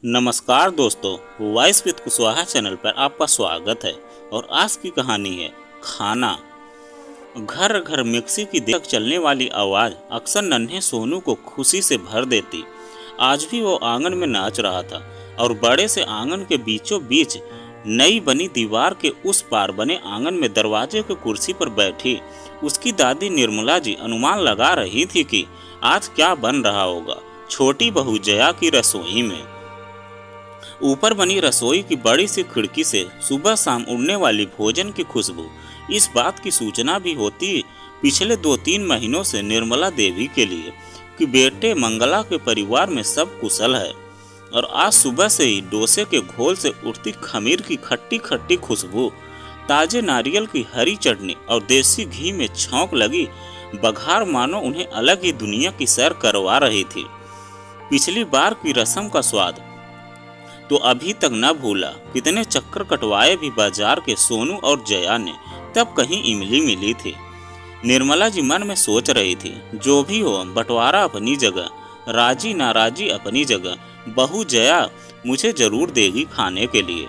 नमस्कार दोस्तों, voice with Kushwaha channel पर आपका स्वागत है। और आज की कहानी है खाना। घर घर मिक्सी की देख चलने वाली आवाज़ अक्सर नन्हे सोनू को खुशी से भर देती। आज भी वो आंगन में नाच रहा था और बड़े से आंगन के बीचों बीच नई बनी दीवार के उस पार बने आंगन में दरवाजे की कुर्सी पर बैठी उसकी दादी निर्मला जी अनुमान लगा रही थी कि आज क्या बन रहा होगा छोटी बहू जया की रसोई में। ऊपर बनी रसोई की बड़ी सी खिड़की से सुबह शाम उड़ने वाली भोजन की खुशबू इस बात की सूचना भी होती पिछले 2-3 महीनों से निर्मला देवी के लिए कि बेटे मंगला के परिवार में सब कुशल है। और आज सुबह से ही डोसे के घोल से उठती खमीर की खट्टी खट्टी खुशबू, ताजे नारियल की हरी चटनी और देसी घी में छौंक लगी बघार मानो उन्हें अलग ही दुनिया की सैर करवा रही थी। पिछली बार की रस्म का स्वाद तो अभी तक न भूला। कितने चक्कर कटवाए भी बाजार के सोनू और जया ने, तब कहीं इमली मिली थी। निर्मला जी मन में सोच रही थी, जो भी हो बंटवारा अपनी जगह, राजी नाराजी अपनी जगह, बहू जया मुझे जरूर देगी खाने के लिए।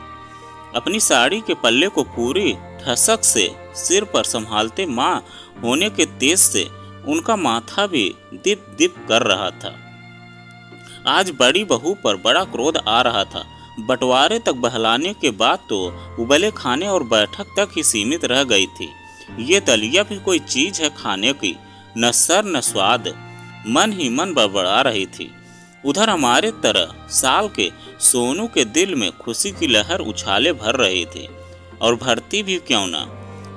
अपनी साड़ी के पल्ले को पूरी ठसक से सिर पर संभालते माँ होने के तेज से उनका माथा भी दिप दिप कर रहा था। आज बड़ी बहू पर बड़ा क्रोध आ रहा था। बंटवारे तक बहलाने के बाद तो उबले खाने और बैठक तक ही सीमित रह गई थी। ये दलिया भी कोई चीज है खाने की, न सर न स्वाद, मन ही मन बड़बड़ा रही थी। उधर हमारे तरह साल के सोनू के दिल में खुशी की लहर उछाले भर रही थी। और भरती भी क्यों ना।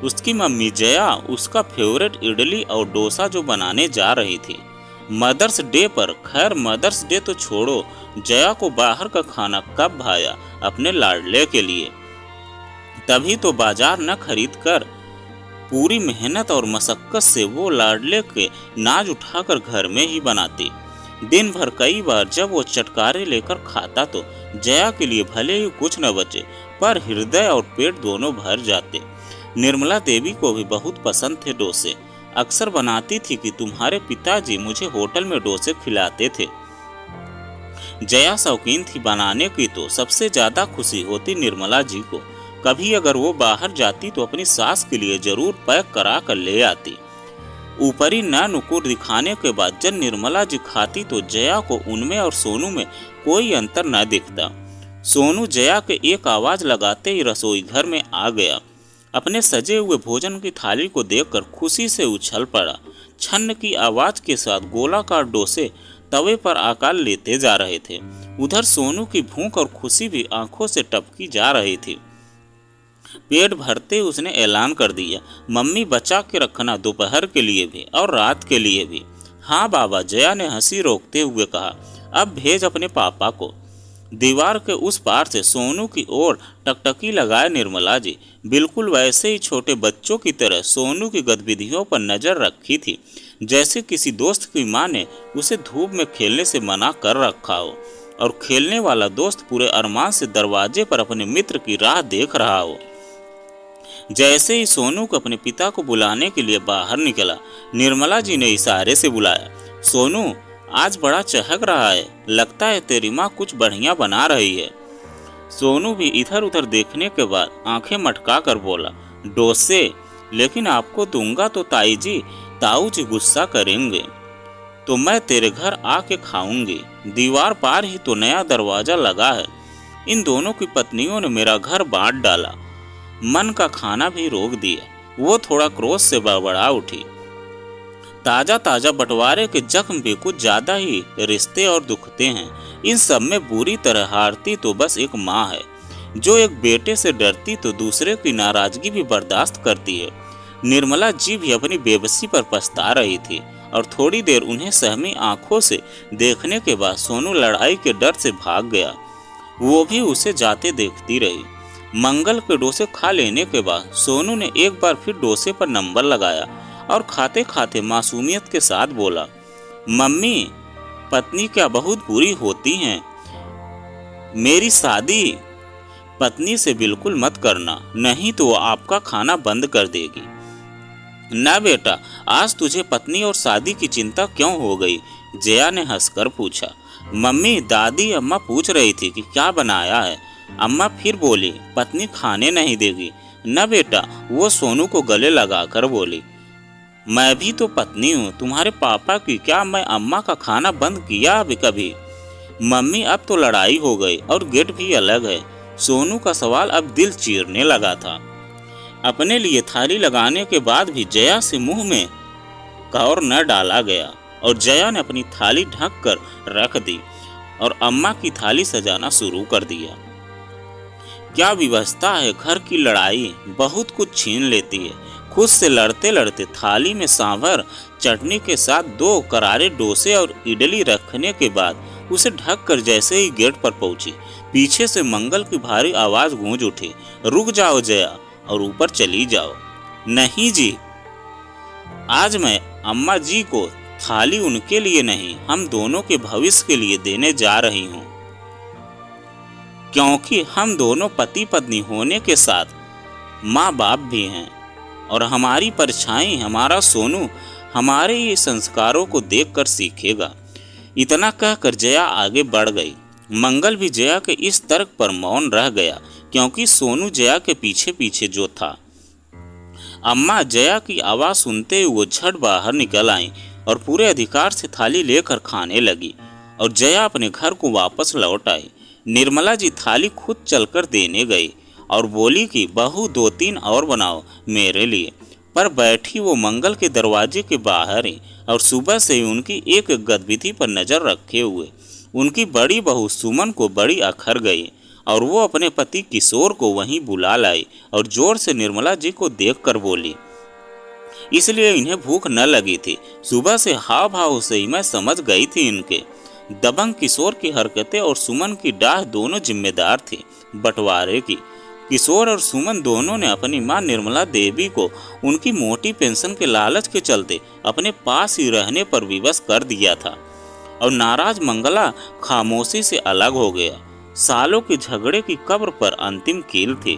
उसकी मम्मी जया उसका फेवरेट इडली और डोसा जो बनाने जा रही थी मदर्स डे पर। खैर मदर्स डे तो छोड़ो, जया को बाहर का खाना कब भाया अपने लाडले के लिए। तभी तो बाजार न खरीद कर पूरी मेहनत और मशक्कत से वो लाडले के नाज उठाकर घर में ही बनाती। दिन भर कई बार जब वो चटकारे लेकर खाता तो जया के लिए भले ही कुछ न बचे, पर हृदय और पेट दोनों भर जाते। निर्मला देवी को भी बहुत पसंद थे डोसे। अक्सर बनाती थी कि तुम्हारे पिताजी मुझे होटल में डोसे खिलाते थे। जया शौकीन थी बनाने की, तो सबसे ज्यादा खुशी होती निर्मला जी को। कभी अगर वो बाहर जाती तो अपनी सास के लिए जरूर पैक करा कर ले आती। ऊपरी न नुकुर दिखाने के बाद जब निर्मला जी खाती तो जया को उनमें और सोनू में कोई अंतर न दिखता। सोनू जया के एक आवाज लगाते ही रसोई घर में आ गया। अपने सजे हुए भोजन की थाली को देखकर खुशी से उछल पड़ा। छन्न की आवाज के साथ गोलाकार डोसे तवे पर आकार लेते जा रहे थे। उधर सोनू की भूख और खुशी भी आंखों से टपकी जा रही थी। पेट भरते उसने ऐलान कर दिया, मम्मी बचा के रखना दोपहर के लिए भी और रात के लिए भी। हाँ बाबा, जया ने हंसी रोकते हुए कहा। अब भेज अपने पापा को। दीवार के उस पार से सोनू की ओर टकटकी लगाए निर्मला जी। बिल्कुल वैसे ही छोटे बच्चों की तरह सोनू की गतिविधियों पर नजर रखी थी, जैसे किसी दोस्त की मां ने उसे धूप में खेलने से मना कर रखा हो और खेलने वाला दोस्त पूरे अरमान से दरवाजे पर अपने मित्र की राह देख रहा हो। जैसे ही सोनू को अपने पिता को बुलाने के लिए बाहर निकला, निर्मला जी ने इशारे से बुलाया, सोनू आज बड़ा चहक रहा है, लगता है तेरी माँ कुछ बढ़िया बना रही है। सोनू भी इधर उधर देखने के बाद आंखें मटका कर बोला, डोसे? लेकिन आपको दूंगा तो ताऊ जी गुस्सा करेंगे। तो मैं तेरे घर आके खाऊंगी। दीवार पार ही तो नया दरवाजा लगा है। इन दोनों की पत्नियों ने मेरा घर बांट डाला। मन का खाना भी रोक दिया। वो थोड़ा क्रोध से बड़बड़ा उठी। ताजा ताजा बंटवारे के जख्म भी कुछ ज्यादा ही रिश्ते और दुखते हैं। इन सब में बुरी तरह हारती तो बस एक माँ है, जो एक बेटे से डरती तो दूसरे की नाराजगी भी बर्दाश्त करती है। निर्मला जी भी अपनी बेबसी पर पछता रही थी और थोड़ी देर उन्हें सहमी आंखों से देखने के बाद सोनू लड़ाई के डर से भाग गया। वो भी उसे जाते देखती रही। मंगल के डोसे खा लेने के बाद सोनू ने एक बार फिर डोसे पर नंबर लगाया और खाते खाते मासूमियत के साथ बोला, मम्मी पत्नी क्या बहुत बुरी होती हैं। मेरी शादी पत्नी से बिल्कुल मत करना, नहीं तो वो आपका खाना बंद कर देगी। ना बेटा, आज तुझे पत्नी और शादी की चिंता क्यों हो गई? जया ने हंसकर पूछा। मम्मी, दादी, अम्मा पूछ रही थी कि क्या बनाया है। अम्मा फिर बोली, पत्नी खाने नहीं देगी। न बेटा, वो सोनू को गले लगाकर बोली, मैं भी तो पत्नी हूँ तुम्हारे पापा की, क्या मैं अम्मा का खाना बंद किया अभी कभी? मम्मी, अब तो लड़ाई हो गई और गेट भी अलग है। सोनू का सवाल अब दिल चीरने लगा था। अपने लिए थाली लगाने के बाद भी जया से मुंह में कौर न डाला गया और जया ने अपनी थाली ढक कर रख दी और अम्मा की थाली सजाना शुरू कर दिया। क्या विवशता है, घर की लड़ाई बहुत कुछ छीन लेती है। खुद से लड़ते लड़ते थाली में सांभर चटनी के साथ 2 करारे डोसे और इडली रखने के बाद उसे ढककर जैसे ही गेट पर पहुंची, पीछे से मंगल की भारी आवाज गूंज उठी, रुक जाओ जया और ऊपर चली जाओ। नहीं जी, आज मैं अम्मा जी को थाली उनके लिए नहीं, हम दोनों के भविष्य के लिए देने जा रही हूँ, क्योंकि हम दोनों पति पत्नी होने के साथ माँ बाप भी हैं और हमारी परछाई हमारा सोनू हमारे ये संस्कारों को देखकर सीखेगा। इतना कहकर जया आगे बढ़ गई। मंगल भी जया के इस तर्क पर मौन रह गया, क्योंकि सोनू जया के पीछे पीछे जो था। अम्मा जया की आवाज़ सुनते ही वो झट बाहर निकल आई और पूरे अधिकार से थाली लेकर खाने लगी और जया अपने घर को वापस लौट आई। निर्मला जी थाली खुद चलकर देने गई और बोली कि बहू 2-3 और बनाओ मेरे लिए, पर बैठी वो मंगल के दरवाजे के बाहर ही और सुबह से ही उनकी एक गतिविधि पर नज़र रखे हुए उनकी बड़ी बहू सुमन को बड़ी अखर गई और वो अपने पति किशोर को वहीं बुला लाई और जोर से निर्मला जी को देखकर बोली, इसलिए इन्हें भूख न लगी थी। सुबह से हाव भाव से ही मैं समझ गई थी इनके। दबंग किशोर की हरकतें और सुमन की डाह दोनों जिम्मेदार थी बंटवारे की। किशोर और सुमन दोनों ने अपनी मां निर्मला देवी को उनकी मोटी पेंशन के लालच के चलते अपने पास ही रहने पर विवश कर दिया था और नाराज मंगला खामोशी से अलग हो गया। सालों के झगड़े की कब्र पर अंतिम कील थी।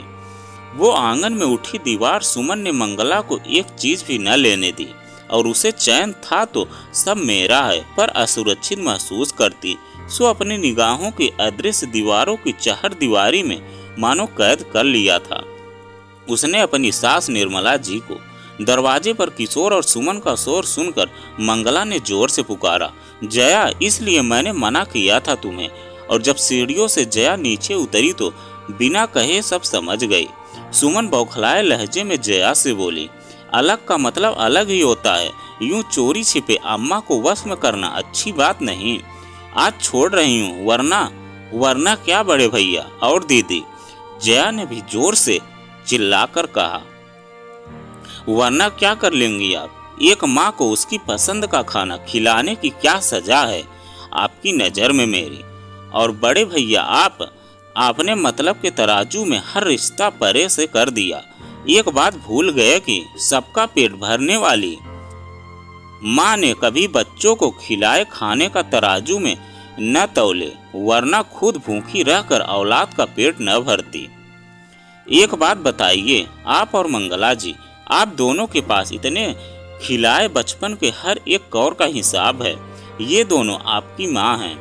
वो आंगन में उठी दीवार सुमन ने मंगला को एक चीज भी न लेने दी और उसे चैन था तो सब मेरा है पर असुरक्षित महसूस करती। सो अपनी निगाहों की अदृश्य दीवारों की चहर दीवारी में मानो कैद कर लिया था। उसने अपनी सास निर्मला जी को। दरवाजे पर किशोर और सुमन का शोर सुनकर मंगला ने जोर से पुकारा, जया, इसलिए मैंने मना किया था तुम्हें। और जब सीढ़ियों से जया नीचे उतरी तो बिना कहे सब समझ गई। सुमन बौखलाए लहजे में जया से बोली, अलग का मतलब अलग ही होता है, यूं चोरी छिपे अम्मा को वश में करना अच्छी बात नहीं। आज छोड़ रही हूँ, वरना क्या बड़े भैया और दीदी, जया ने भी जोर से चिल्लाकर कहा, वरना क्या कर लेंगी आप? एक माँ को उसकी पसंद का खाना खिलाने की क्या सजा है आपकी नज़र में मेरी? और बड़े भैया आपने मतलब के तराजू में हर रिश्ता परे से कर दिया। एक बात भूल गए कि सबका पेट भरने वाली माँ ने कभी बच्चों को खिलाए खाने का तराजू में न तौले, वरना खुद भूखी रहकर औलाद का पेट न भरती। एक बात बताइए, आप और मंगला जी, आप दोनों के पास इतने खिलाए बचपन के हर एक कौर का हिसाब है। ये दोनों आपकी माँ हैं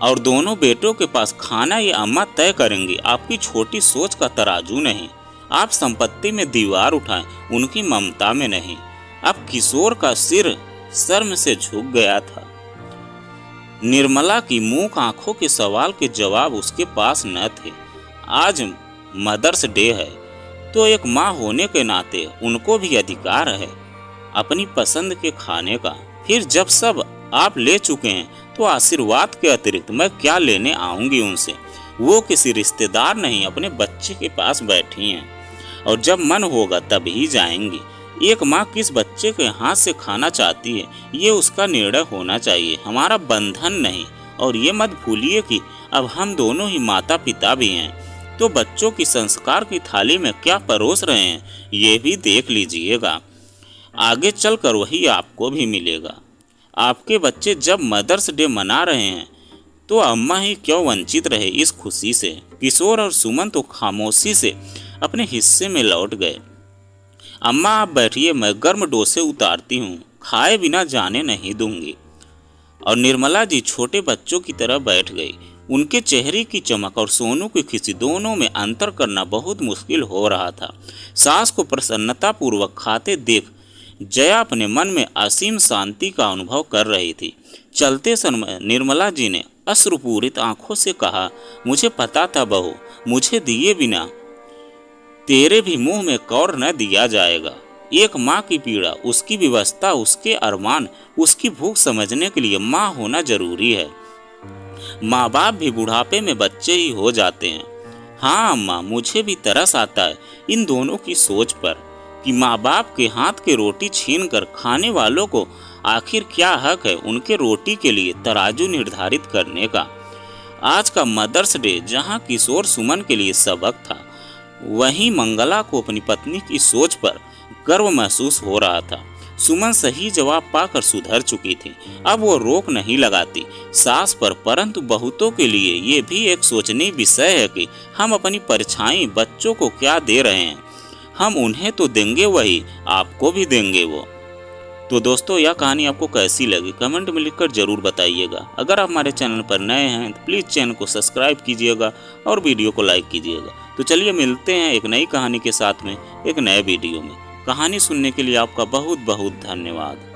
और दोनों बेटों के पास खाना ये अम्मा तय करेंगी, आपकी छोटी सोच का तराजू नहीं। आप संपत्ति में दीवार उठाएं, उनकी ममता में नहीं। अब किशोर का सिर शर्म से झुक गया था। निर्मला की मूक आंखों के सवाल के जवाब उसके पास न थे। आज मदर्स डे है तो एक माँ होने के नाते उनको भी अधिकार है अपनी पसंद के खाने का। फिर जब सब आप ले चुके हैं तो आशीर्वाद के अतिरिक्त मैं क्या लेने आऊंगी उनसे? वो किसी रिश्तेदार नहीं, अपने बच्चे के पास बैठी हैं और जब मन होगा तब ही जाएंगी। एक माँ किस बच्चे के हाथ से खाना चाहती है ये उसका निर्णय होना चाहिए, हमारा बंधन नहीं। और ये मत भूलिए कि अब हम दोनों ही माता पिता भी हैं, तो बच्चों की संस्कार की थाली में क्या परोस रहे हैं ये भी देख लीजिएगा। आगे चलकर वही आपको भी मिलेगा। आपके बच्चे जब मदर्स डे मना रहे हैं तो अम्मा ही क्यों वंचित रहे इस खुशी से? किशोर और सुमन तो खामोशी से अपने हिस्से में लौट गए। अम्मा आप बैठिए, मैं गर्म डोसे उतारती हूँ, खाए बिना जाने नहीं दूंगी। और निर्मला जी छोटे बच्चों की तरह बैठ गई। उनके चेहरे की चमक और सोनू की खुशी दोनों में अंतर करना बहुत मुश्किल हो रहा था। सास को प्रसन्नता पूर्वक खाते देख जया अपने मन में असीम शांति का अनुभव कर रही थी। चलते समय निर्मला जी ने अश्रुपूरित आंखों से कहा, मुझे पता था बहू, मुझे दिए बिना तेरे भी मुंह में कौर न दिया जाएगा। एक माँ की पीड़ा, उसकी व्यवस्था, उसके अरमान, उसकी भूख समझने के लिए माँ होना जरूरी है। माँ बाप भी बुढ़ापे में बच्चे ही हो जाते हैं। हाँ अम्मा, मुझे भी तरस आता है इन दोनों की सोच पर कि माँ बाप के हाथ के रोटी छीन कर खाने वालों को आखिर क्या हक है उनके रोटी के लिए तराजू निर्धारित करने का। आज का मदर्स डे जहाँ किशोर सुमन के लिए सबक था, वहीं मंगला को अपनी पत्नी की सोच पर गर्व महसूस हो रहा था। सुमन सही जवाब पाकर सुधर चुकी थी। अब वो रोक नहीं लगाती सास पर, परंतु बहुतों के लिए ये भी एक सोचनीय विषय है कि हम अपनी परछाई बच्चों को क्या दे रहे हैं। हम उन्हें तो देंगे वही आपको भी देंगे वो। तो दोस्तों, यह कहानी आपको कैसी लगी कमेंट में लिखकर जरूर बताइएगा। अगर आप हमारे चैनल पर नए हैं तो प्लीज़ चैनल को सब्सक्राइब कीजिएगा और वीडियो को लाइक कीजिएगा। तो चलिए मिलते हैं एक नई कहानी के साथ में एक नए वीडियो में। कहानी सुनने के लिए आपका बहुत बहुत धन्यवाद।